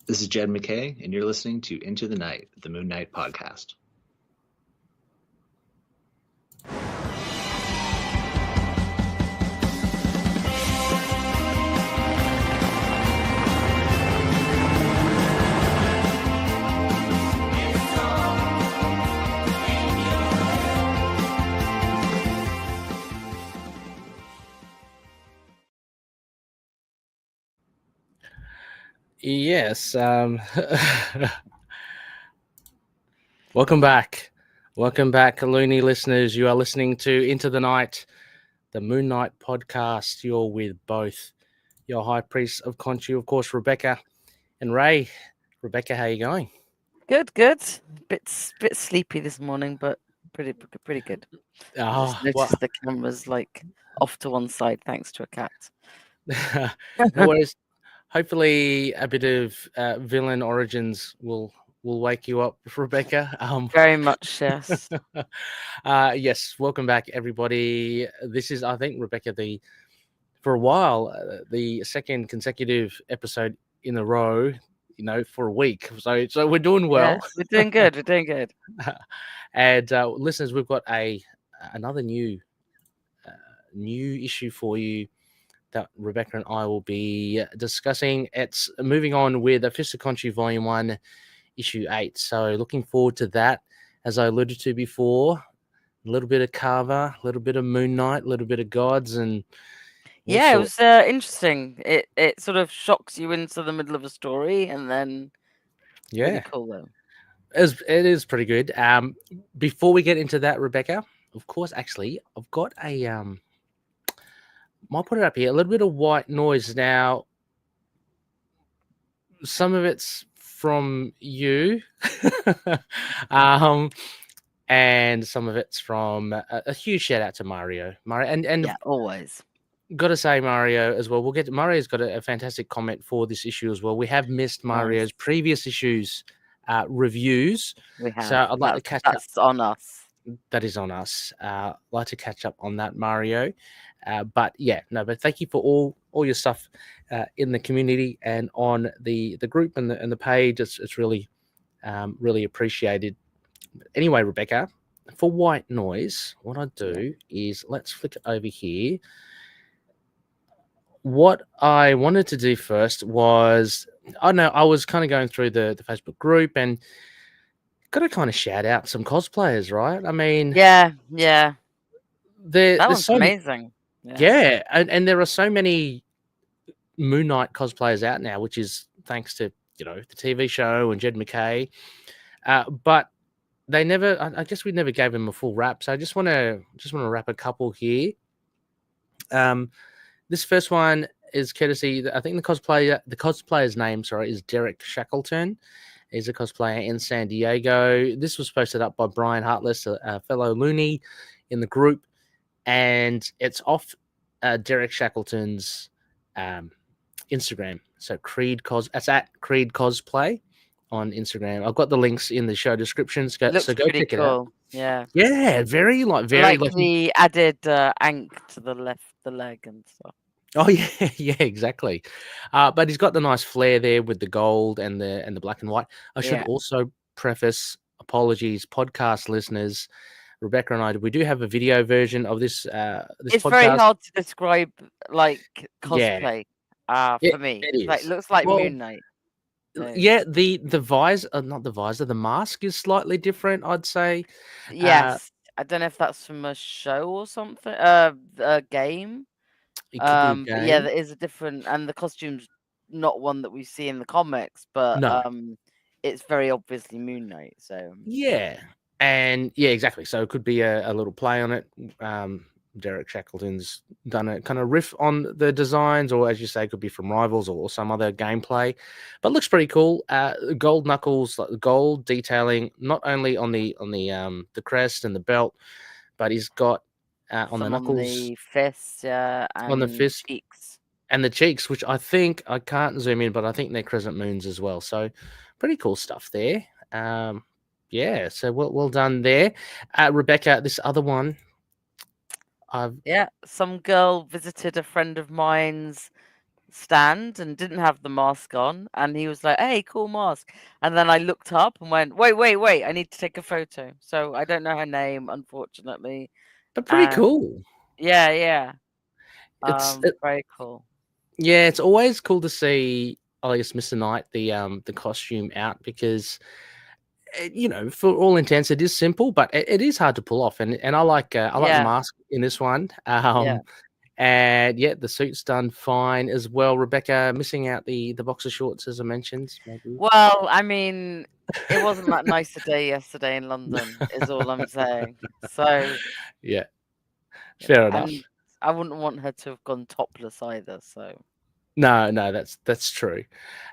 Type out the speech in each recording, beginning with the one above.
This is Jed McKay, and you're listening to Into the Night, the Moon Knight podcast. Yes. Welcome back. Welcome back, loony listeners. You are listening to Into the Night, the Moon Knight podcast. You're with both your High Priest of Conchu, of course, Rebecca and Ray. Rebecca, how you going? Good. Bit sleepy this morning, but pretty good. I just noticed the camera's like off to one side thanks to a cat. No worries. Hopefully, a bit of villain origins will wake you up, Rebecca. Very much, yes. Yes, welcome back, everybody. This is, I think, Rebecca, for a while, the second consecutive episode in a row, for a week. So we're doing well. Yes, we're doing good. And listeners, we've got another new issue for you that Rebecca and I will be discussing. It's moving on with A Fist of Conchu Volume 1, Issue 8. So looking forward to that. As I alluded to before, a little bit of Carver, a little bit of Moon Knight, a little bit of Gods, and it was interesting. It sort of shocks you into the middle of a story, and then pretty cool though. It is pretty good. Before we get into that, Rebecca, of course, actually, I've got might put it up here, a little bit of white noise. Now, some of it's from you, and some of it's from a huge shout out to Mario, and yeah, always got to say Mario as well. Mario's got a fantastic comment for this issue as well. We have missed Mario's previous issues reviews, we have. So I'd like to catch up. That's on us. That is on us. Like to catch up on that, Mario. But thank you for all your stuff in the community and on the group and the page. It's really really appreciated. Anyway, Rebecca, for white noise, what I do is let's flick it over here. What I wanted to do first was, I was kind of going through the Facebook group and got to kind of shout out some cosplayers, right? I mean, yeah, that was so amazing. Yeah, and there are so many Moon Knight cosplayers out now, which is thanks to the TV show and Jed McKay. But they never, I guess we never gave him a full wrap. So I just want to wrap a couple here. This first one is courtesy. I think the cosplayer's name, is Derek Shackleton. He's a cosplayer in San Diego. This was posted up by Brian Hartless, a fellow loony in the group, and it's off Derek Shackleton's Instagram. So that's at Creed Cosplay on Instagram. I've got the links in the show descriptions. So go check it out. Yeah, very like the added ank to the leg and stuff. Oh yeah, exactly. But he's got the nice flare there with the gold and the black and white. I should also preface, apologies, podcast listeners. Rebecca and I, we do have a video version of this. It's podcast. Very hard to describe, like cosplay. For me, it looks like Moon Knight. Yeah, the visor, not the visor, the mask is slightly different, I'd say. Yes, I don't know if that's from a show or something. A game. Yeah, there is a different, and the costume's not one that we see in the comics, but it's very obviously Moon Knight. So and exactly. So it could be a little play on it. Derek Shackleton's done a kind of riff on the designs, or as you say, could be from Rivals or some other gameplay, but looks pretty cool. Gold knuckles, like gold detailing, not only on the crest and the belt, but he's got on the knuckles, the fists, and on the fist, cheeks, and the cheeks, which I think, I can't zoom in, but I think they're crescent moons as well. So pretty cool stuff there. So well done there, Rebecca. This other one. Some girl visited a friend of mine's stand and didn't have the mask on, and he was like, "Hey, cool mask." And then I looked up and went, "Wait! I need to take a photo." So I don't know her name, unfortunately. But pretty cool. Yeah. It's very cool. Yeah, it's always cool to see, I guess, Mr. Knight, the costume out, because for all intents, it is simple, but it is hard to pull off, and I like the mask in this one. And the suit's done fine as well. Rebecca, missing out the boxer shorts, as I mentioned, maybe. Well, I mean, it wasn't that nice a day yesterday in London, is all I'm saying. So yeah, fair enough. And I wouldn't want her to have gone topless either. So no, that's true.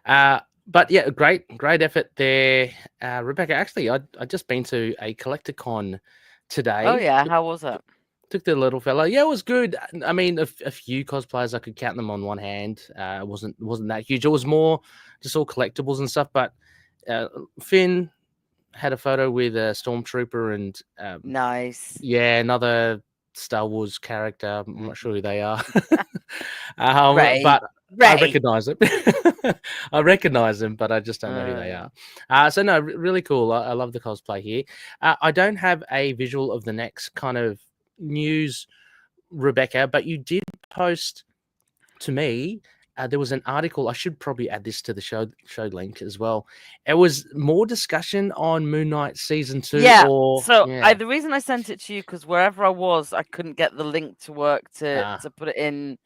But yeah, great effort there, Rebecca. Actually, I just been to a collector-con today. Oh yeah, how was it? Took the little fella. Yeah, it was good. I mean, a few cosplayers, I could count them on one hand. It wasn't that huge. It was more just all collectibles and stuff. But Finn had a photo with a stormtrooper and nice. Yeah, another Star Wars character. I'm not sure who they are. But I recognize them. I recognize them, but I just don't know who they are. So no, really cool. I love the cosplay here. I don't have a visual of the next kind of news, Rebecca, but you did post to me. There was an article. I should probably add this to the show link as well. It was more discussion on Moon Knight season 2. Yeah. The reason I sent it to you, because wherever I was, I couldn't get the link to work to put it in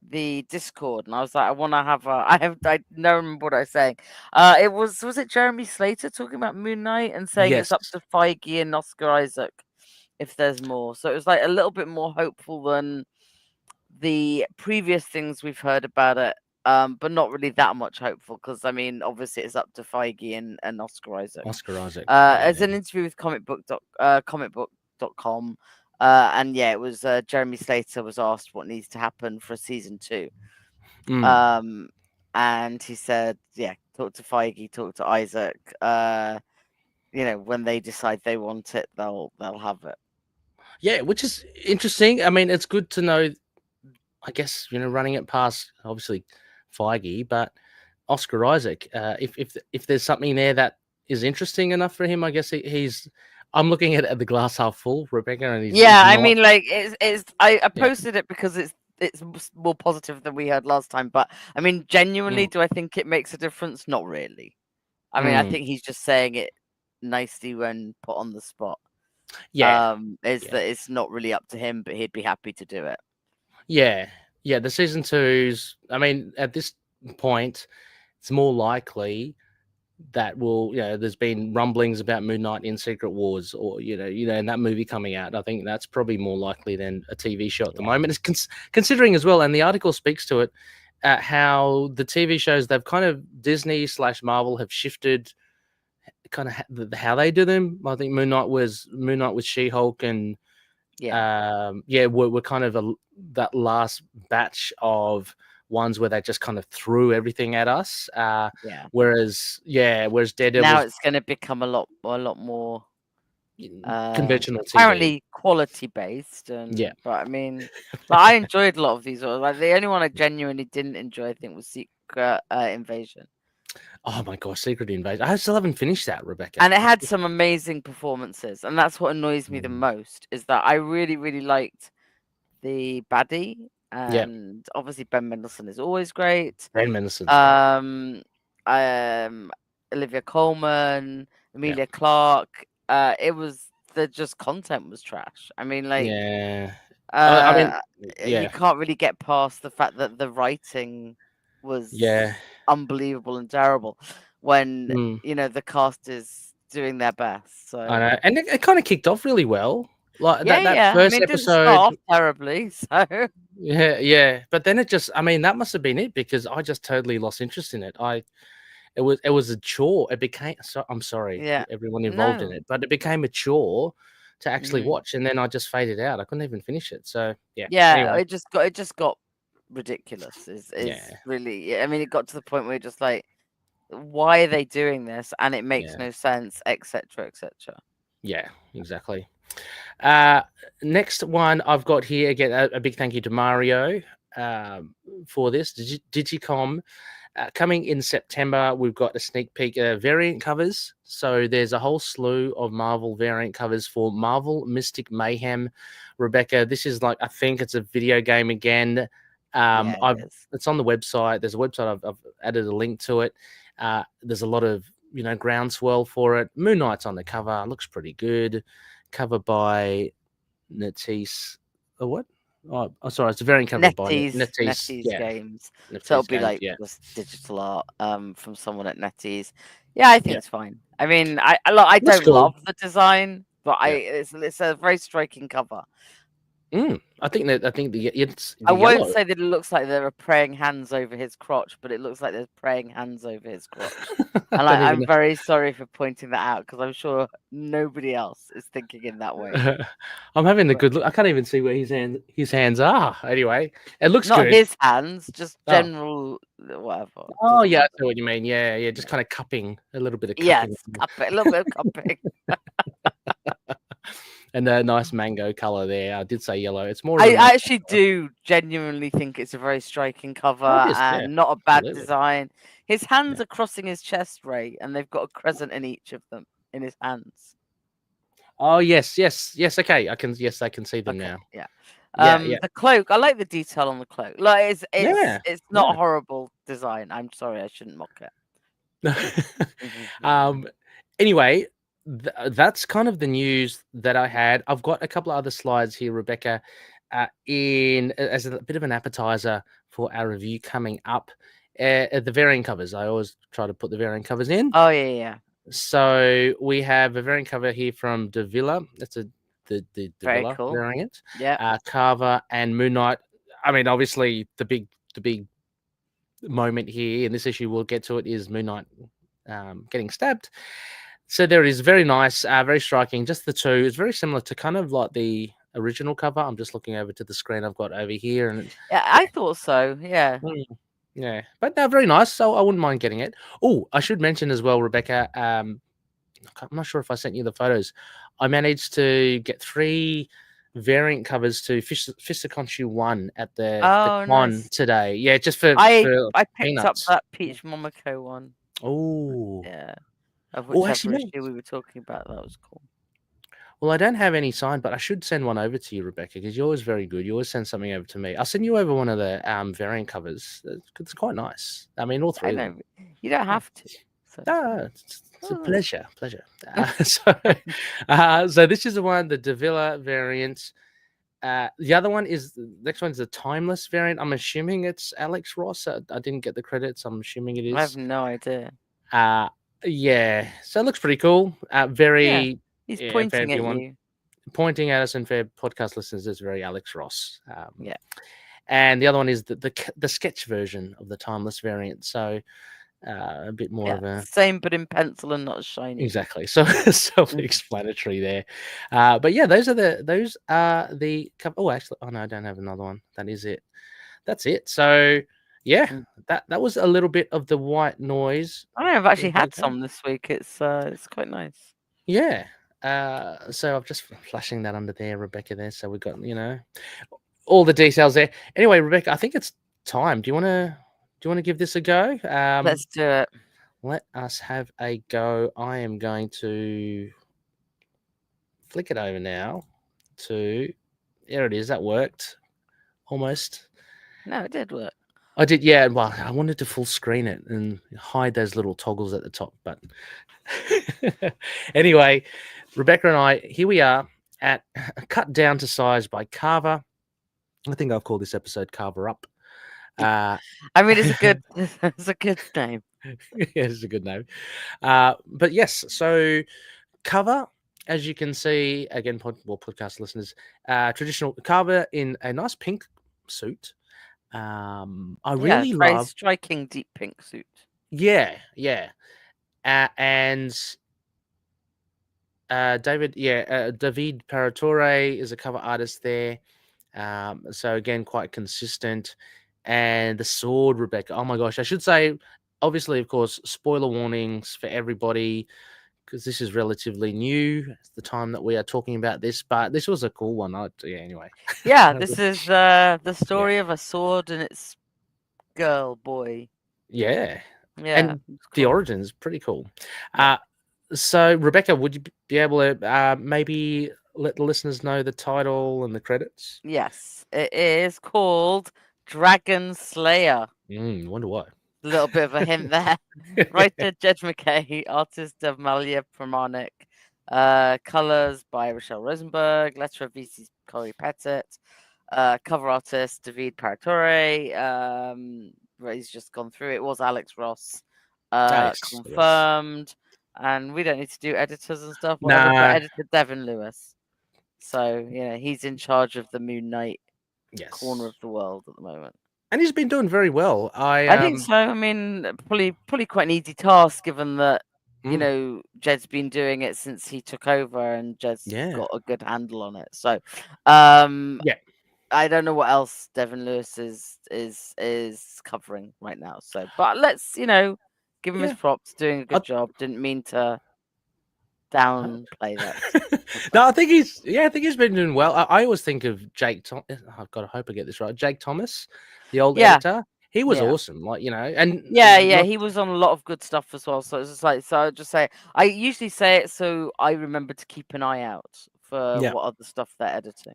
the Discord, and I was like, I want to have I don't remember what I was saying. It was it Jeremy Slater talking about Moon Knight and saying it's up to Feige and Oscar Isaac if there's more. So it was like a little bit more hopeful than the previous things we've heard about it, but not really that much hopeful, because I mean, obviously it's up to Feige and Oscar Isaac. As an interview with comicbook.com, and it was Jeremy Slater was asked what needs to happen for season 2. And he said, talk to Feige, talk to Isaac. When they decide they want it, they'll have it. Yeah, which is interesting. I mean, it's good to know, I guess, running it past obviously Feige, but Oscar Isaac, if there's something there that is interesting enough for him, I guess he's. I'm looking at the glass half full, Rebecca, and he's I mean, like it's. I posted it because it's more positive than we heard last time. But I mean, genuinely, do I think it makes a difference? Not really. I mean, I think he's just saying it nicely when put on the spot. That it's not really up to him, but he'd be happy to do it. Yeah. The season 2's. I mean, at this point, it's more likely that will, there's been rumblings about Moon Knight in Secret Wars, or in that movie coming out. I think that's probably more likely than a TV show at the moment. It's considering as well, and the article speaks to it, how the TV shows, they've kind of Disney/Marvel have shifted kind of how they do them. I think Moon Knight was She-Hulk, and we're kind of that last batch of ones where they just kind of threw everything at us. Whereas Daredevil, now it's going to become a lot more conventional TV. Apparently quality based, but I mean, I enjoyed a lot of these. Like the only one I genuinely didn't enjoy, I think, was Secret Invasion. Oh my gosh, Secret Invasion! I still haven't finished that, Rebecca. And it had some amazing performances, and that's what annoys me the most. Is that I really, really liked the baddie, and obviously Ben Mendelsohn is always great. Ben Mendelsohn. Olivia Colman, Emilia Clarke. It was just content was trash. I mean, like, you can't really get past the fact that the writing was unbelievable and terrible when the cast is doing their best. So I know, and it kind of kicked off really well. Like that first episode, it didn't start off terribly. So but then it just, I mean, that must have been it, because I just totally lost interest in it. It was a chore. It became. I'm sorry, everyone involved in it, but it became a chore to actually watch, and then I just faded out. I couldn't even finish it. So anyway. it just got ridiculous. Is really. I mean, it got to the point where you're just like, why are they doing this? And it makes no sense, etc., etc. Yeah, exactly. Next one I've got here, again, a big thank you to Mario for this Digicom. Coming in September, we've got a sneak peek variant covers. So there's a whole slew of Marvel variant covers for Marvel Mystic Mayhem. Rebecca, this is like, I think it's a video game again. It's on the website. There's a website. I've added a link to it. There's a lot of groundswell for it. Moon Knight's on the cover. Looks pretty good. Cover by Natisse. What? Oh, sorry, it's a variant cover by NetEase Games. NetEase so it'll be Games, like this digital art from someone at NetEase. Yeah, I think it's fine. I mean, I don't love the design, but it's a very striking cover. I think it's. I won't say that it looks like there are praying hands over his crotch, but it looks like there's praying hands over his crotch. And I'm very sorry for pointing that out because I'm sure nobody else is thinking in that way. I'm having a good look. I can't even see where his hands are. Anyway, it looks not good. His hands, just general whatever. Oh yeah, I know what you mean. Yeah, just kind of cupping, a little bit of cupping. Yes, a little bit of cupping. And a nice mango color there. I did say yellow. It's more. I actually do genuinely think it's a very striking cover and not a bad design. His hands are crossing his chest, Ray, and they've got a crescent in each of them in his hands. Oh yes. Okay, I can see them now. Yeah. The cloak. I like the detail on the cloak. Like it's not a horrible design. I'm sorry, I shouldn't mock it. Anyway. That's kind of the news that I had. I've got a couple of other slides here, Rebecca, as a bit of an appetizer for our review coming up. The variant covers. I always try to put the variant covers in. Oh yeah. So we have a variant cover here from Davila. That's the Davila variant. Yeah. Carver and Moon Knight. I mean, obviously the big moment here in this issue, we'll get to it, is Moon Knight getting stabbed. So there is very nice, very striking. Just the two. It's very similar to kind of like the original cover. I'm just looking over to the screen I've got over here, and I thought so. Yeah. Yeah, but they're very nice. So I wouldn't mind getting it. Oh, I should mention as well, Rebecca. I'm not sure if I sent you the photos. I managed to get 3 variant covers to Fistaconchu 1 at the con today. Yeah, just for I picked peanuts. up that Peach Momoko one. Oh. Yeah. Of whichever issue we were talking about, that was cool. Well, I don't have any signed, but I should send one over to you, Rebecca, because you're always very good. You always send something over to me. I'll send you over one of the variant covers. It's quite nice. I mean, all 3 of them. You don't have to. So. It's a pleasure. So this is the one, the Davila variant. The other one is, the next one is the Timeless variant. I'm assuming it's Alex Ross. I didn't get the credits. I'm assuming it is. I have no idea. Yeah, so it looks pretty cool. He's pointing at you. Pointing at us, and for podcast listeners, is very Alex Ross. And the other one is the sketch version of the Timeless variant. So a bit more of a same, but in pencil and not shiny. Exactly. So self-explanatory there. But yeah, those are the couple. Oh, actually, no, I don't have another one. That is it. That's it. So. Yeah, that was a little bit of the white noise. I've actually had some this week. It's quite nice. Yeah. So I'm just flashing that under there, Rebecca. There, so we've got all the details there. Anyway, Rebecca, I think it's time. Do you want to give this a go? Let's do it. Let us have a go. I am going to flick it over now to. There it is. That worked almost. No, it did work. I did, yeah. Well, I wanted to full screen it and hide those little toggles at the top. But anyway, Rebecca and I, here we are at Cut Down to Size by Carver. I think I've called this episode Carver Up. I mean, it's a good name. Yeah, it's a good name. But yes, so Cover, as you can see, again, podcast listeners, traditional Carver in a nice pink suit. I really love very striking deep pink suit. Yeah. And David Paratore is a cover artist there. So again, quite consistent. And the sword, Rebecca. Oh my gosh, I should say, obviously, of course, spoiler warnings for everybody, because this is relatively new. It's the time that we are talking about this, but this was a cool one. Anyway. Yeah, this is the story of a sword and its girl, boy. Yeah. Yeah. And the origin is pretty cool. Yeah. So, Rebecca, would you be able to maybe let the listeners know the title and the credits? Yes, it is called Dragon Slayer. Wonder why. A little bit of a hint there. Writer Jed McKay, artist Devmalia Pramanik, colors by Rochelle Rosenberg, letter of VC Corey Pettit, cover artist David Paratore. He's just gone through it. It was Alex Ross. Confirmed. And we don't need to do editors and stuff, whatever, but editor Devin Lewis. So, he's in charge of the Moon Knight corner of the world at the moment. And he's been doing very well. I think so. I mean, probably quite an easy task, given that, Jed's been doing it since he took over, and Jed's got a good handle on it. So, I don't know what else Devin Lewis is covering right now. So, but let's, give him his props, doing a good job. Didn't mean to downplay that. No, I think he's been doing well. I always think of Jake. I've got to hope I get this right. Jake Thomas, the old editor. He was awesome, and he was on a lot of good stuff as well. So it's just I'll just say, I usually say it so I remember to keep an eye out for what other stuff they're editing.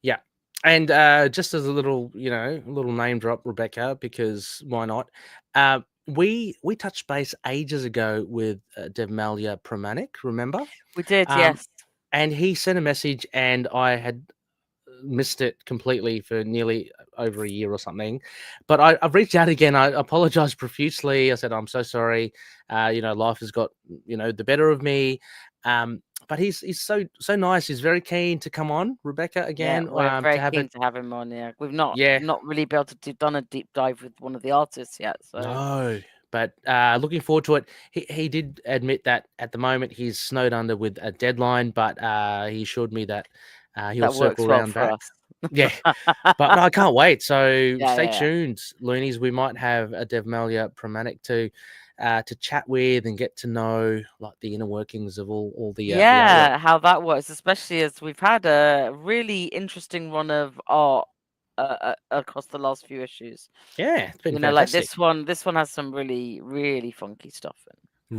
Yeah. And just as a little, little name drop, Rebecca, because why not? We touched base ages ago with Devmalia Pramanik, remember? We did, yes. And he sent a message, and I had missed it completely for nearly over a year or something. But I've reached out again. I apologized profusely. I said, I'm so sorry. Life has got, the better of me. But he's so nice. He's very keen to come on, Rebecca, again. Yeah, we're very keen to have him on. Yeah, we've not really been able to done a deep dive with one of the artists yet. So no, but looking forward to it. He did admit that at the moment he's snowed under with a deadline, but he assured me that he'll circle around back. Yeah, but no, I can't wait. So stay tuned, loonies. We might have a Devmalia Pramanik to chat with and get to know like the inner workings of all the how that works, especially as we've had a really interesting run of art across the last few issues. Yeah, it's been fantastic. Like this one has some really, really funky stuff in.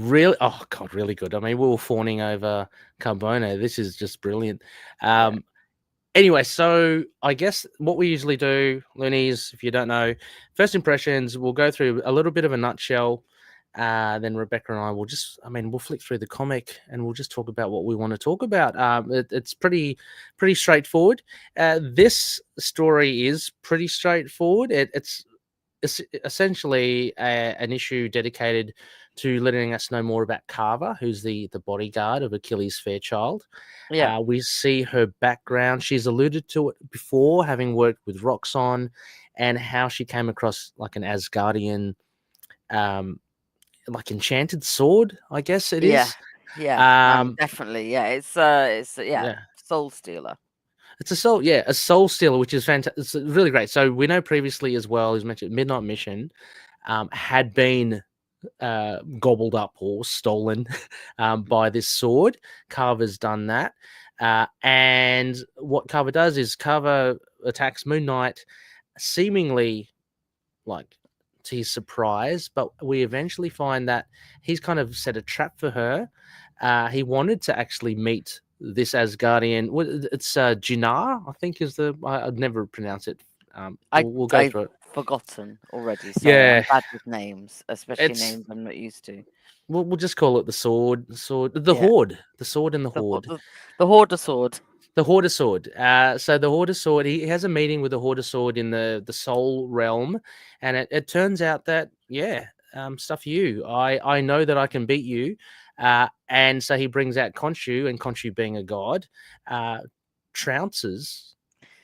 Really, oh god, really good. I mean, we were fawning over Carbono. This is just brilliant. Anyway, so I guess what we usually do, loonies, if you don't know, first impressions, we'll go through a little bit of a nutshell. Then Rebecca and I will we'll flick through the comic and we'll just talk about what we want to talk about. It's pretty straightforward. This story is pretty straightforward. It's essentially an issue dedicated to letting us know more about Carver, who's the bodyguard of Achilles Fairchild. Yeah, we see her background. She's alluded to it before, having worked with Roxxon, and how she came across like an Asgardian like enchanted sword, I guess it is. Definitely. Yeah, it's Soul Stealer. It's a soul stealer, which is fantastic. It's really great. So we know previously as well, as mentioned, Midnight Mission had been gobbled up or stolen by this sword. Carver's done that. And what Carver does is Carver attacks Moon Knight, seemingly like to his surprise, but we eventually find that he's kind of set a trap for her. He wanted to actually meet this Asgardian. It's Jinar, I think is I'd never pronounce it. We'll go through it. Forgotten already. So I'm bad with names, especially names I'm not used to. We'll just call it the sword, horde, the sword and the horde. The horde sword. The Horde Sword. So the Horde Sword, he has a meeting with the Horde Sword in the Soul Realm, and it turns out that stuff you. I know that I can beat you, and so he brings out Khonshu, and Khonshu being a god, trounces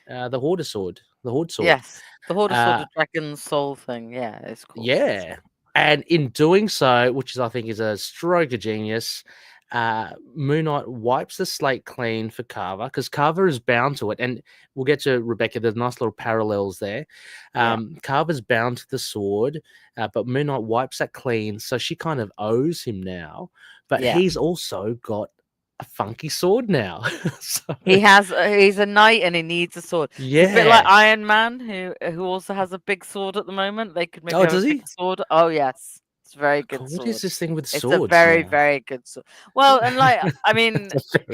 the Horde Sword. The Horde Sword. Yes, the Horde Sword, the dragon soul thing. Yeah, it's cool. Yeah, and in doing so, which I think is a stroke of genius. Moon Knight wipes the slate clean for Carver because Carver is bound to it, and we'll get to Rebecca. There's nice little parallels there. Carver's bound to the sword, but Moon Knight wipes that clean, so she kind of owes him now. But he's also got a funky sword now. So, he's a knight and he needs a sword. yeah, it's a bit like Iron Man, who also has a big sword at the moment. They could maybe have a big sword. Oh yes, it's a very good sword. What is this thing with swords? It's a very very good sword. Well, and like I mean,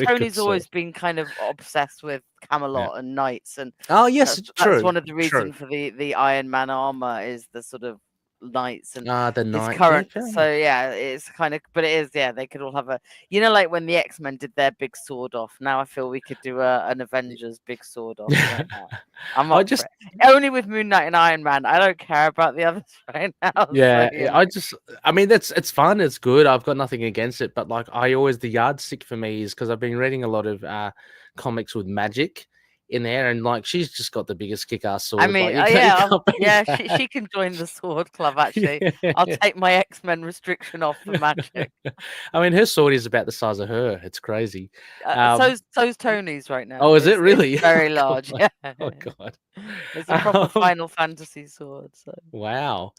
Tony's always been kind of obsessed with Camelot and knights, and yes, that's one of the reasons for the Iron Man armor is the sort of knights and the knight current. So yeah, it's kind of, but it is, yeah, they could all have a, like when the X-Men did their big sword off. Now I feel we could do an Avengers big sword off right now. I'm up for it. Only with Moon Knight and Iron Man. I don't care about the others right now. Yeah, I mean, it's fun, it's good. I've got nothing against it, but like the yardstick for me is because I've been reading a lot of comics with magic in there, and like she's just got the biggest kick-ass sword. I mean, she can join the sword club. Actually, I'll take my X-Men restriction off for magic. I mean, her sword is about the size of her. It's crazy. So's Tony's right now. Oh, is it really? It's very large. God. Yeah. Oh God. It's a proper Final Fantasy sword. So. Wow.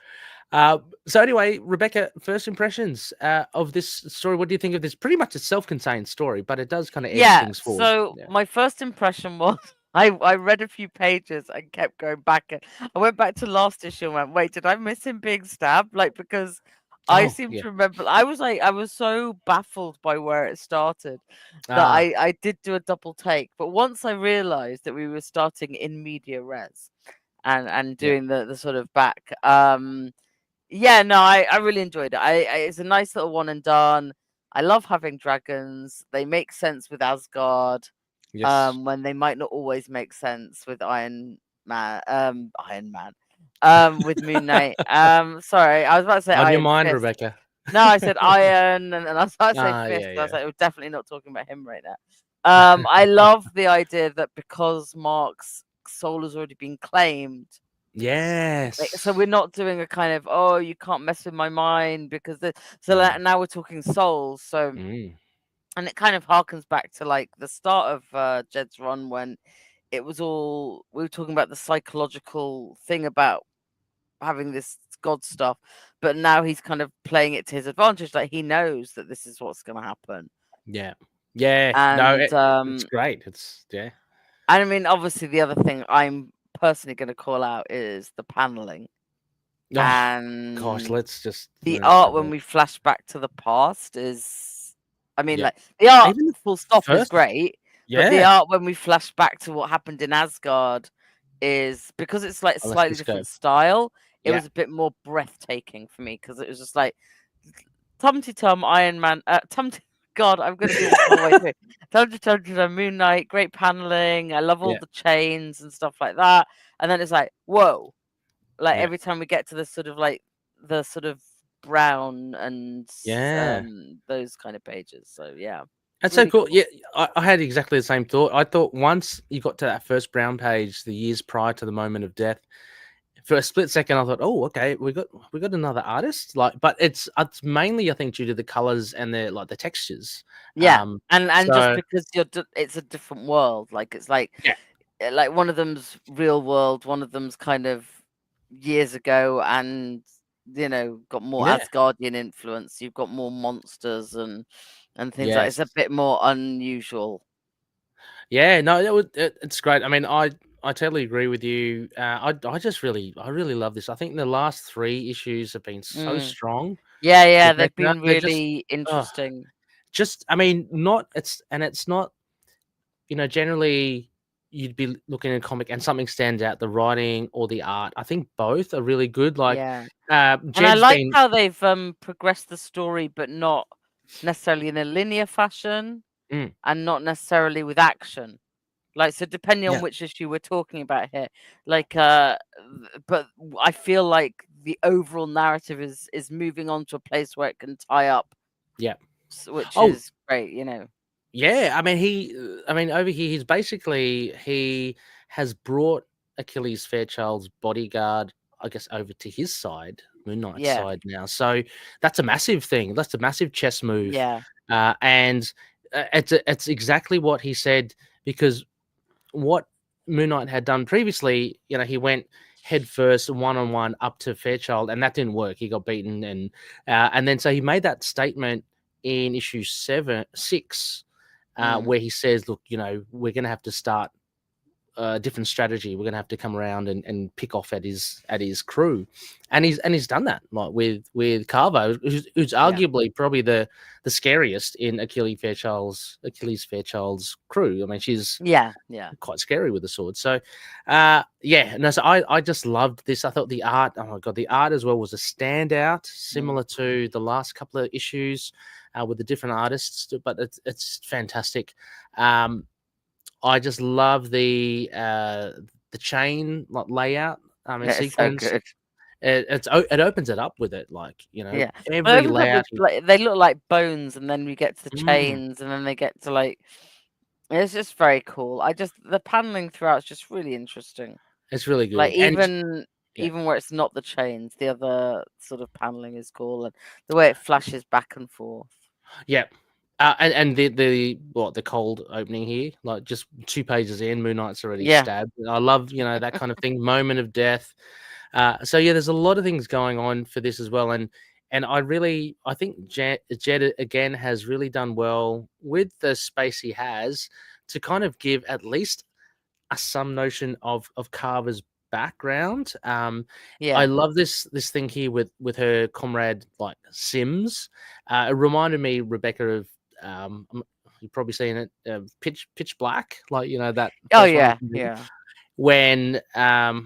So anyway, Rebecca, first impressions of this story. What do you think of this? Pretty much a self-contained story, but it does kind of edge things forward. So my first impression was I read a few pages and kept going back. I went back to last issue and went, wait, did I miss him being stabbed? Like, because I seem to remember, I was so baffled by where it started that I did do a double take. But once I realized that we were starting in media res and doing the sort of back, I really enjoyed it. It's a nice little one and done. I love having dragons. They make sense with Asgard. Yes. When they might not always make sense with Iron Man, with Moon Knight. Sorry, I was about to say on your Iron mind, Fist. Rebecca. No, I said Iron, and I was about to say Fist. I was like, we're definitely not talking about him right now. I love the idea that because Marc's soul has already been claimed. Yes. So we're not doing a kind of, you can't mess with my mind because now we're talking souls. So. And it kind of harkens back to like the start of Jed's run when it was all, we were talking about the psychological thing about having this God stuff, but now he's kind of playing it to his advantage. Like he knows that this is what's going to happen. Yeah. And it's great. And I mean, obviously the other thing I'm personally going to call out is the paneling. Oh, and gosh, let's just the art when we flash back to the past is, I mean, like the art full stop is great, but the art when we flash back to what happened in Asgard is, because it's like a slightly different style. It was a bit more breathtaking for me because it was just like Tum Iron Man, God, I'm gonna do this all the way through. Tum Moon Knight, great paneling. I love all the chains and stuff like that. And then it's like, whoa, like every time we get to the sort of brown and those kind of pages. So that's really so cool. Yeah, I had exactly the same thought. I thought once you got to that first brown page, the years prior to the moment of death, for a split second I thought, oh, okay, we got another artist. Like, but it's mainly I think due to the colors and the textures. And just because it's a different world. Like it's like one of them's real world, one of them's kind of years ago, and got more Asgardian influence. You've got more monsters and things like it's a bit more unusual. Yeah, no, it's great. I mean, I totally agree with you. I really love this. I think the last 3 issues have been so strong. Yeah, they've been really interesting. I mean, it's not, generally you'd be looking at a comic and something stands out, the writing or the art. I think both are really good. Like, and I like how they've progressed the story, but not necessarily in a linear fashion and not necessarily with action. Like, so depending on which issue we're talking about here, like, but I feel like the overall narrative is moving on to a place where it can tie up. Yeah. Which is great, Yeah, I mean, over here, he has brought Achilles Fairchild's bodyguard, I guess, over to his side, Moon Knight's side now. So that's a massive thing. That's a massive chess move. Yeah. And it's exactly what he said, because what Moon Knight had done previously, he went head first, one-on-one up to Fairchild, and that didn't work. He got beaten, and then so he made that statement in issue 6. where he says, "Look, we're going to have to start a different strategy. We're going to have to come around and pick off at his crew," and he's done that, like with Carver, who's arguably probably the scariest in Achilles Fairchild's crew. I mean, she's quite scary with the sword. So, so I just loved this. I thought the art, oh my god, the art as well was a standout, similar to the last couple of issues with the different artists, but it's fantastic. I just love the chain layout. Sequence. So good. It opens it up with it, like every layout. They look like bones, and then we get to the chains, and then they get to like. It's just very cool. The paneling throughout is just really interesting. It's really good. Like even where it's not the chains, the other sort of paneling is cool, and the way it flashes back and forth. Yeah. And the cold opening here, like just 2 pages in, Moon Knight's already stabbed. I love that kind of thing, moment of death. So there's a lot of things going on for this as well, and I think Jed again has really done well with the space he has to kind of give at least some notion of Carver's background. I love this thing here with her comrade like Sims. It reminded me, Rebecca, of you've probably seen it, Pitch Black, like that. Oh yeah. When I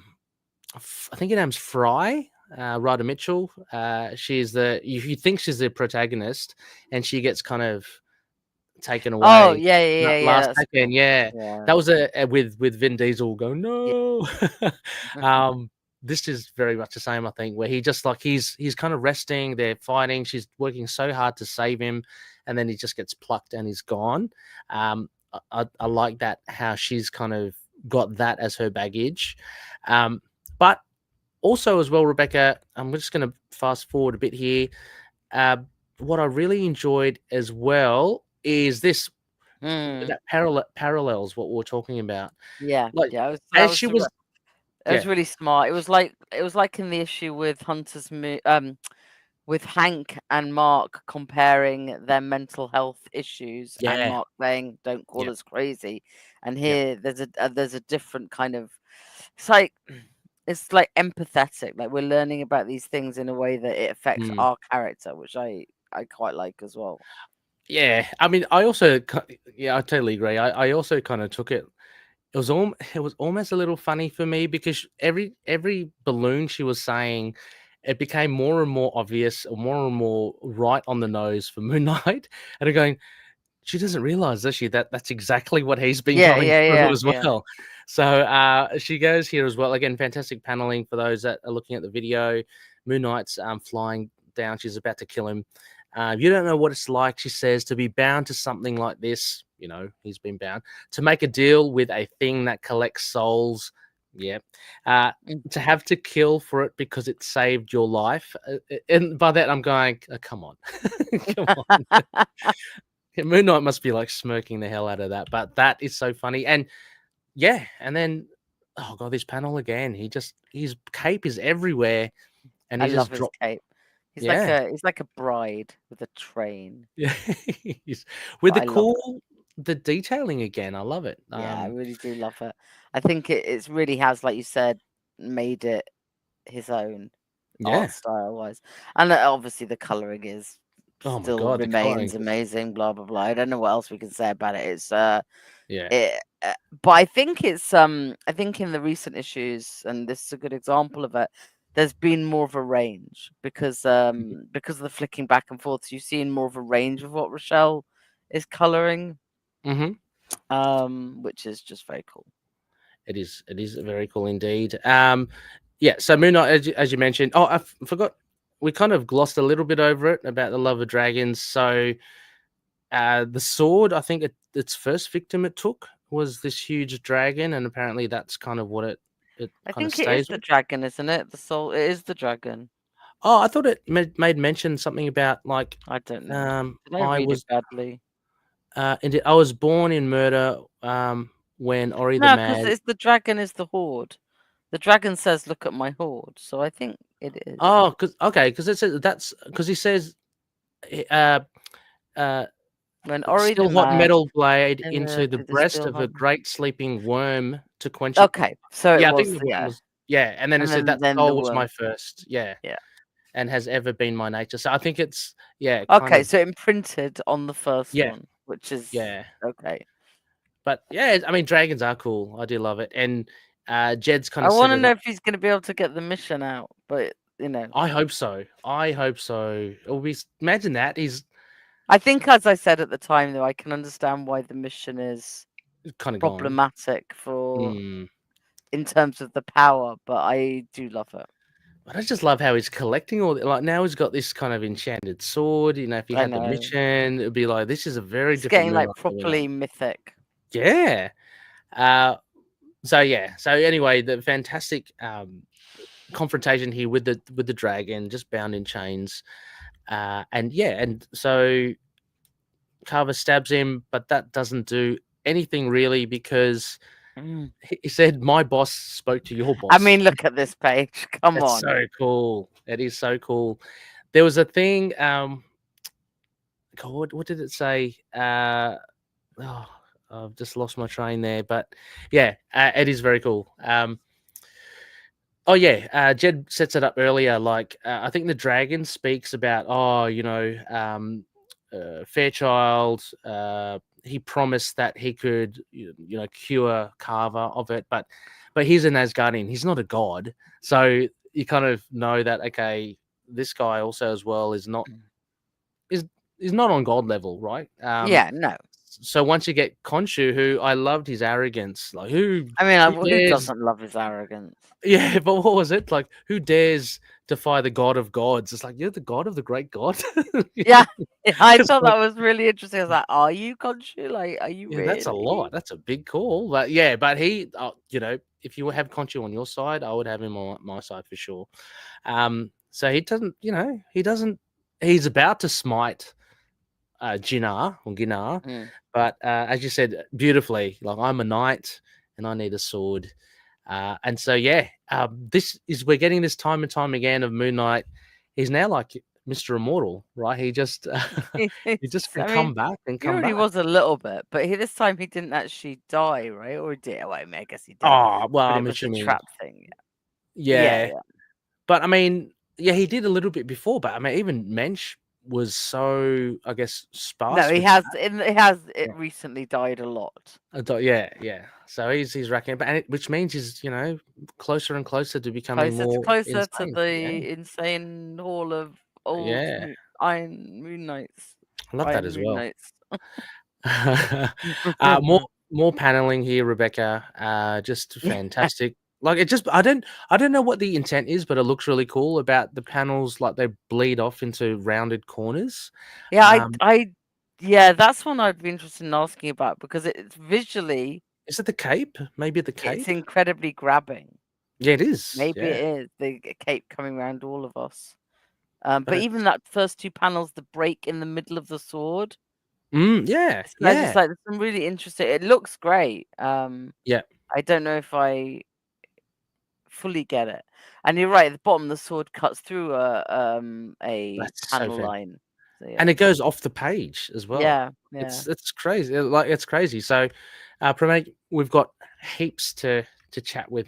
think her name's Fry, Ryder Mitchell. You think she's the protagonist, and she gets kind of taken away. Oh yeah. Last second, that was with Vin Diesel going no. This is very much the same, I think, where he just like he's kind of resting. They're fighting. She's working so hard to save him, and then he just gets plucked and he's gone. I like that, how she's kind of got that as her baggage, but also as well, Rebecca. I'm just going to fast forward a bit here. What I really enjoyed as well is this that parallels what we're talking about. It was really smart. It was like in the issue with Hunter's with Hank and Marc comparing their mental health issues, and Marc saying, "Don't call us crazy." And here there's a different kind of. It's like empathetic. Like we're learning about these things in a way that it affects our character, which I quite like as well. Yeah, I mean, I also I totally agree. I also kind of took it. It was almost a little funny for me because every balloon she was saying, it became more and more obvious, or more and more right on the nose for Moon Knight. And I'm going, she doesn't realize, does she, that's exactly what he's been going through as well. So she goes here as well. Again, fantastic paneling for those that are looking at the video. Moon Knight's flying down. She's about to kill him. You don't know what it's like, she says, to be bound to something like this. He's been bound to make a deal with a thing that collects souls. To have to kill for it because it saved your life. And by that, I'm going, oh, come on. Come on. Moon Knight must be like smirking the hell out of that. But that is so funny. And and then, oh God, this panel again. His cape is everywhere. And I love his cape. He's like a bride with a train. Yeah, with the detailing again. I love it. I really do love it. I think it really has, like you said, made it his own art style wise, and obviously the coloring is still remains amazing. Blah blah blah. I don't know what else we can say about it. It's but I think it's I think in the recent issues, and this is a good example of it, there's been more of a range because of the flicking back and forth. So you've seen more of a range of what Rochelle is coloring, which is just very cool. It is very cool indeed. So Moon Knight, as you mentioned. Oh, I forgot. We kind of glossed a little bit over it about the love of dragons. So the sword, I think its first victim it took was this huge dragon, and apparently that's kind of what it I think it is the dragon, isn't it? The soul, it is the dragon. Oh, I thought it made mention something about like I don't know. Did I read it badly? I was born in murder. When Ori the Mad. No, because the dragon is the horde. The dragon says, "Look at my horde." So I think it is. Oh, because it says that's because he says, When Ori still the hot man metal blade into the to the breast still of a hot. great sleeping worm to quench it. Okay, so Yeah, it I think was the worm was. Yeah, and then it said that then soul the was my worm. first. Yeah, Yeah. and has ever been my nature. So I think it's kind Okay, of so imprinted on the first yeah, one, which is yeah. okay. But yeah, I mean, dragons are cool. I do love it. And Jed's kind I of want set to it know up. if he's going to be able to get the mission out, but I hope so. I hope so. It'll be imagine that he's I think, as I said at the time, though, I can understand why the mission is kind of gone. problematic in terms of the power, but I do love it. But I just love how he's collecting all. Like now he's got this kind of enchanted sword. If he had the mission, it'd be like this is a very It's different. getting like properly mythic. Yeah. So anyway, the fantastic confrontation here with the dragon, just bound in chains, and so Carver stabs him, but that doesn't do anything really because he said, "My boss spoke to your boss." I mean, look at this page. Come on, so cool. It is so cool. There was a thing. God, what did it say? I've just lost my train there, but yeah, it is very cool. Jed sets it up earlier. Like, I think the dragon speaks about, Fairchild. He promised that he could, cure Carver of it, but he's an Asgardian. He's not a god, so you kind of know that. Okay, this guy also as well is not on god level, right? Yeah, no. So once you get Khonshu, who I loved his arrogance, like who doesn't love his arrogance? Yeah, but what was it like? Who dares defy the god of gods? It's like you're the god of the great god. Yeah, I thought that was really interesting. I was like, "Are you Khonshu? Like, are you really?" That's a lot. That's a big call. But he, if you have Khonshu on your side, I would have him on my side for sure. So he doesn't. He's about to smite Ginar, but as you said beautifully, like I'm a knight and I need a sword. And so we're getting this time and time again of Moon Knight. He's now like Mr. Immortal, right? He just can come back and come back. He was a little bit, but this time he didn't actually die, right? Or did? Well, I guess he did. Oh well, but I'm assuming a trap thing. Yeah. But I mean, he did a little bit before. But I mean, even Mensch was so, I guess, sparse. No, he has. It recently died a lot. Yeah. So he's racking up, which means he's closer and closer to becoming closer insane. to the insane hall of old Iron Moon Knights. I love that as well. More paneling here, Rebecca. Just fantastic. Like it just, I don't know what the intent is, but it looks really cool about the panels. Like they bleed off into rounded corners. Yeah, that's one I'd be interested in asking about because it's visually. Is it the cape? Maybe the cape. It's incredibly grabbing. Yeah, it is. Maybe it is the cape coming around all of us. But even that first two panels, the break in the middle of the sword. Yeah. Just like there's some really interesting. It looks great. Yeah. I don't know if I fully get it. And you're right. At the bottom, the sword cuts through a panel line. So, and it goes off the page as well. Yeah. It's crazy. It's crazy. So, Pramag, we've got heaps to chat with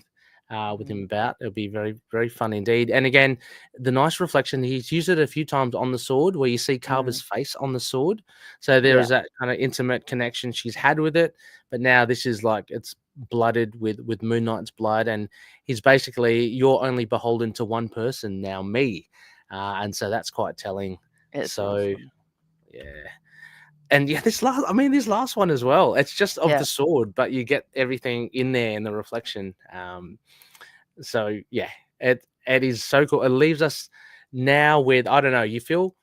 him about. It'll be very, very fun indeed. And again, the nice reflection, he's used it a few times on the sword where you see Carver's face on the sword. So there is that kind of intimate connection she's had with it. But now this is like it's blooded with Moon Knight's blood, and he's basically, you're only beholden to one person now, me. And so that's quite telling. It's awesome. And this last one as well. It's just of the sword, but you get everything in there in the reflection. So it is so cool. It leaves us now with, I don't know, you feel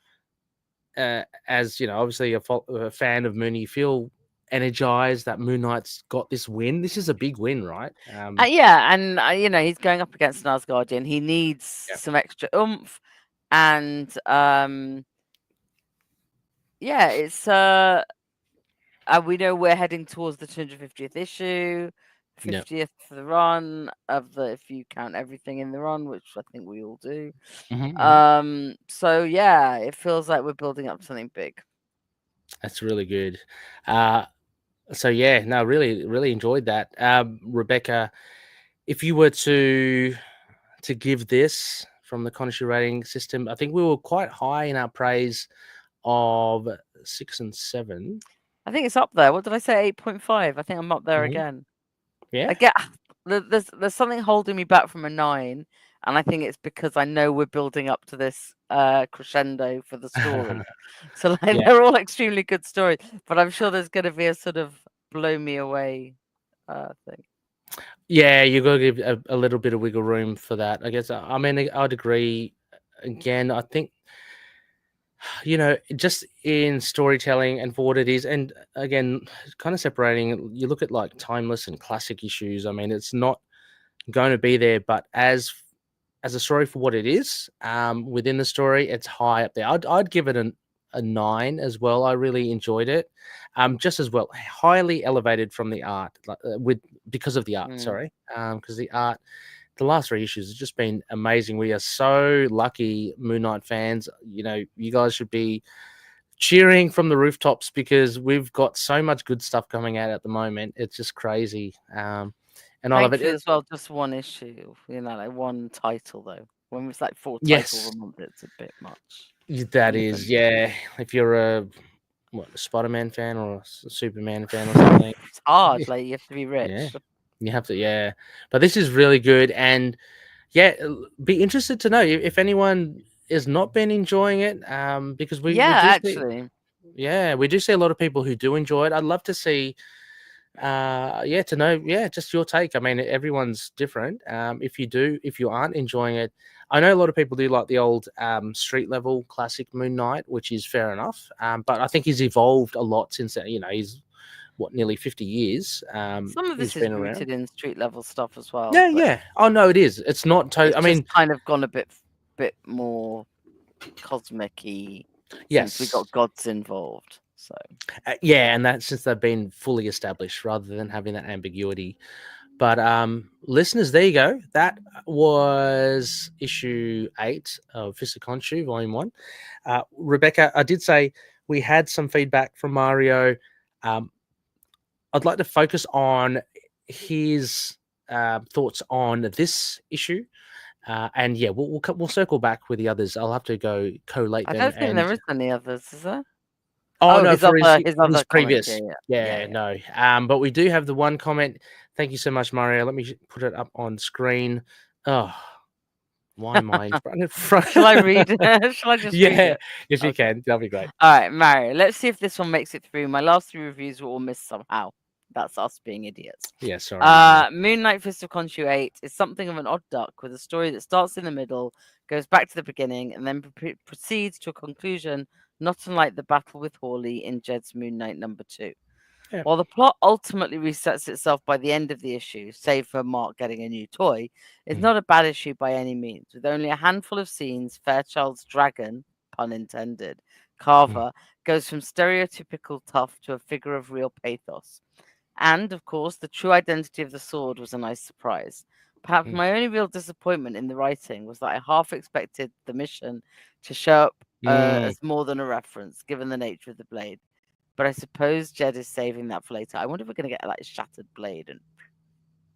as obviously a fan of Moon, you feel energized that Moon Knight's got this win. This is a big win, right? And he's going up against an Asgardian. He needs some extra oomph, and it's we know we're heading towards the 250th issue, 50th run of if you count everything in the run, which I think we all do. So it feels like we're building up something big. That's really good. So yeah, no, really enjoyed that. Rebecca, if you were to give this from the Konishi rating system, I think we were quite high in our praise of 6 and 7. I think it's up there. What did I say? 8.5. I think I'm up there again. Yeah. I get there's something holding me back from a 9, and I think it's because I know we're building up to this crescendo for the story. So like, they're all extremely good stories, but I'm sure there's going to be a sort of blow me away thing. Yeah, you got to give a little bit of wiggle room for that. I guess. I mean, I'd agree. Again, I think, just in storytelling and for what it is, and again, kind of separating. You look at like timeless and classic issues. I mean, it's not going to be there, but as a story for what it is, within the story, it's high up there. I'd give it a 9 as well. I really enjoyed it. Just as well, highly elevated from the art, because of the art. Sorry, because the art, the last 3 issues has just been amazing. We are so lucky, Moon Knight fans. You guys should be cheering from the rooftops because we've got so much good stuff coming out at the moment. It's just crazy. And I love it as well. Just one issue, like one title though. When it's like 4 titles a month, it's a bit much. That is, yeah. If you're a Spider-Man fan or a Superman fan or something, it's hard. Like, you have to be rich. Yeah, you have to. Yeah, but this is really good, and be interested to know if anyone has not been enjoying it. Because we we do see a lot of people who do enjoy it. I'd love to see. To know, just your take. I mean, everyone's different. If you aren't enjoying it, I know a lot of people do like the old street level classic Moon Knight, which is fair enough. But I think he's evolved a lot since then. He's nearly 50 years. Some of this is rooted in street level stuff as well. Yeah. Oh no, it is. It's not totally. I mean, kind of gone a bit more cosmic-y. Yes, since we got gods involved. So and that's since they've been fully established rather than having that ambiguity. But listeners, there you go. That was issue 8 of Fist of Khonshu, volume 1. Rebecca, I did say we had some feedback from Mario. I'd like to focus on his thoughts on this issue. And we'll circle back with the others. I'll have to go collate them. I don't think there is any others, is there? Oh, no, for his previous. No. But we do have the one comment. Thank you so much, Mario. Let me put it up on screen. Oh, why am I in front? Shall I read it? Shall I just read it? If you can, that'll be great. All right, Mario. Let's see if this one makes it through. My last 3 reviews were all missed somehow. That's us being idiots. Yeah, sorry. Moon Knight Fist of Khonshu 8 is something of an odd duck with a story that starts in the middle, goes back to the beginning, and then proceeds to a conclusion not unlike the battle with Hawley in Jed's Moon Knight number 2. Yeah. While the plot ultimately resets itself by the end of the issue, save for Marc getting a new toy, it's not a bad issue by any means. With only a handful of scenes, Fairchild's dragon, pun intended, Carver, goes from stereotypical tough to a figure of real pathos. And, of course, the true identity of the sword was a nice surprise. Perhaps my only real disappointment in the writing was that I half expected the mission to show up as more than a reference, given the nature of the blade. But I suppose Jed is saving that for later. I wonder if we're going to get like a shattered blade. And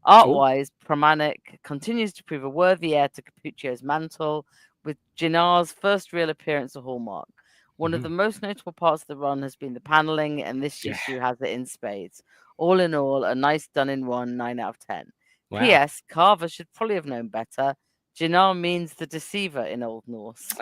art-wise, Pramanik continues to prove a worthy heir to Capuccio's mantle, with Jinnar's first real appearance of Hallmark. One of the most notable parts of the run has been the paneling, and this issue has it in spades. All in all, a nice done-in-one 9 out of 10. Wow. P.S. Carver should probably have known better. Jinnar means the deceiver in Old Norse.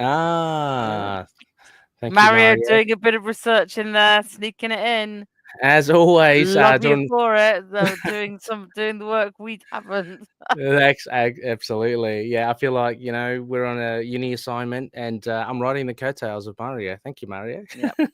Mario doing a bit of research in there, sneaking it in. As always, love you for it. Doing the work we haven't. Absolutely, yeah. I feel like we're on a uni assignment, and I'm writing the coattails of Mario. Thank you, Mario. Yep.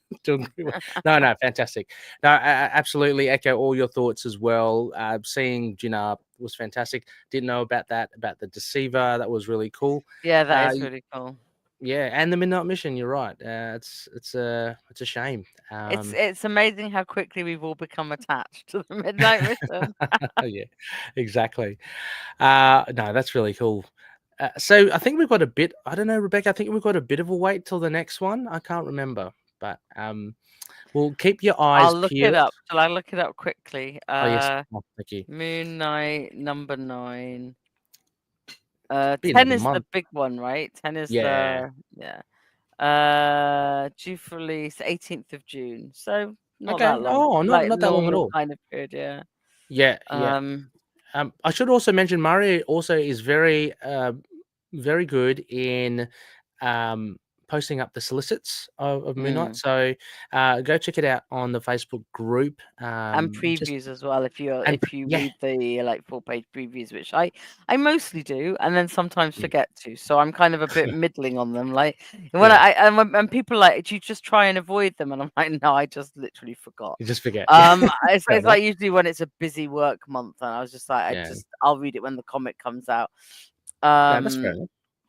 No, fantastic. No, I absolutely echo all your thoughts as well. Seeing Jinnar was fantastic. Didn't know about the deceiver. That was really cool. Yeah, that is really cool. Yeah, and the Midnight Mission. You're right. It's a shame. It's amazing how quickly we've all become attached to the Midnight Mission. Yeah, exactly. No, that's really cool. So I think we've got a bit. I don't know, Rebecca. I think we've got a bit of a wait till the next one. I can't remember. But well, keep your eyes I'll look peeled. it up. Shall I look it up quickly? Oh yes, thank you. Moon Knight number 9. Be 10 another is the month. big one, right? 10 is Yeah. due for release 18th of June. So not Okay. that long. Oh, Like not that long at normal all. kind of period, yeah. Yeah, yeah. I should also mention Mario also is very good in posting up the solicits of Moon Knight. So go check it out on the Facebook group. And previews as well. If you yeah. read the like 4-page previews, which I mostly do, and then sometimes forget to. So I'm kind of a bit middling on them. Like when and people are like, do you just try and avoid them? And I'm like, no, I just literally forgot. You just forget. It's like usually when it's a busy work month, and I was just like, I'll read it when the comic comes out. That's fair enough.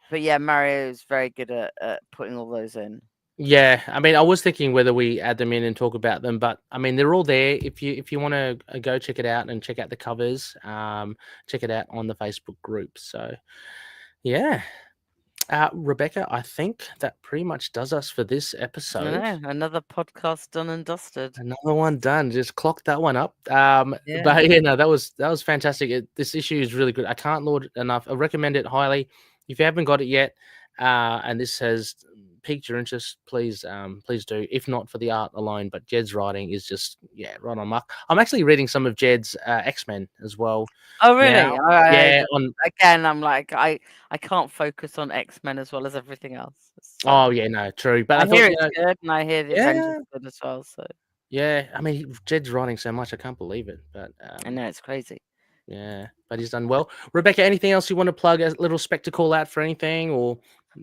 But yeah, Mario is very good at putting all those in. Yeah, I mean, I was thinking whether we add them in and talk about them, but I mean, they're all there. If you want to go check it out and check out the covers, check it out on the Facebook group. So, yeah, Rebecca, I think that pretty much does us for this episode. I know, another podcast done and dusted. Another one done. Just clocked that one up. But yeah, no, that was fantastic. This issue is really good. I can't laud it enough. I recommend it highly. If you haven't got it yet, and this has piqued your interest, please do. If not for the art alone, but Jed's writing is just right on mark. I'm actually reading some of Jed's X-Men as well. Oh really? Yeah. Again, I'm like I can't focus on X-Men as well as everything else. Oh yeah, no, true. But I hear it's good, and I hear the Avengers is good as well. So yeah, I mean Jed's writing so much, I can't believe it. But I know it's crazy. Yeah, but he's done well. Rebecca, anything else you want to plug? A little spectacle out for anything, or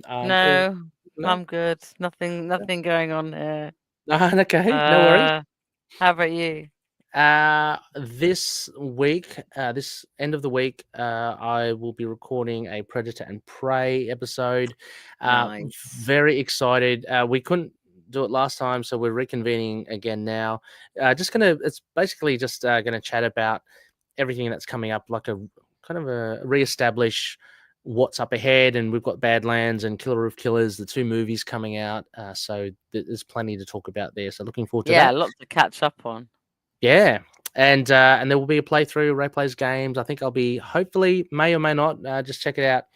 no, I'm good. Nothing going on here. Okay, no worries. How about you? This week, this end of the week, I will be recording a Predator and Prey episode. Nice. Very excited. We couldn't do it last time, so we're reconvening again now. It's basically just gonna chat about everything that's coming up, like a kind of a reestablish what's up ahead. And we've got Badlands and Killer of Killers, the 2 movies coming out. So there's plenty to talk about there. So looking forward to that. Yeah, lots to catch up on. Yeah. And there will be a playthrough, Ray Plays Games. I think I'll be, hopefully, may or may not, just check it out.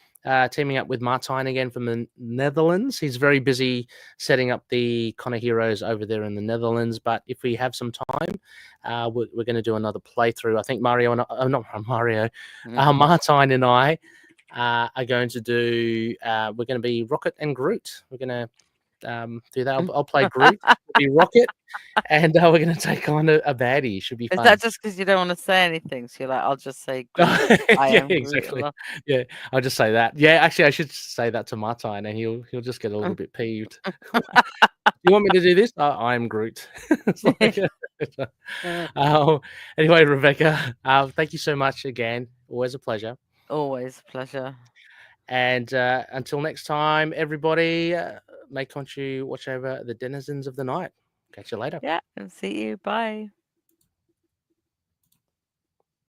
Teaming up with Martijn again from the Netherlands. He's very busy setting up the Connor Heroes over there in the Netherlands. But if we have some time, we're going to do another playthrough. I think Martijn and I are going to do. We're going to be Rocket and Groot. We're going to do that. I'll play Groot, be Rocket, and we're going to take on a baddie. Should be fun. Is that just because you don't want to say anything? So you're like, I'll just say Groot. I am exactly. Groot. Yeah, I'll just say that. Yeah, actually, I should say that to Martijn, and he'll just get a little bit peeved. You want me to do this? I am Groot. Anyway, Rebecca, thank you so much again. Always a pleasure. Always a pleasure. And until next time, everybody, may you watch over the denizens of the night. Catch you later. Yeah, and see you. Bye.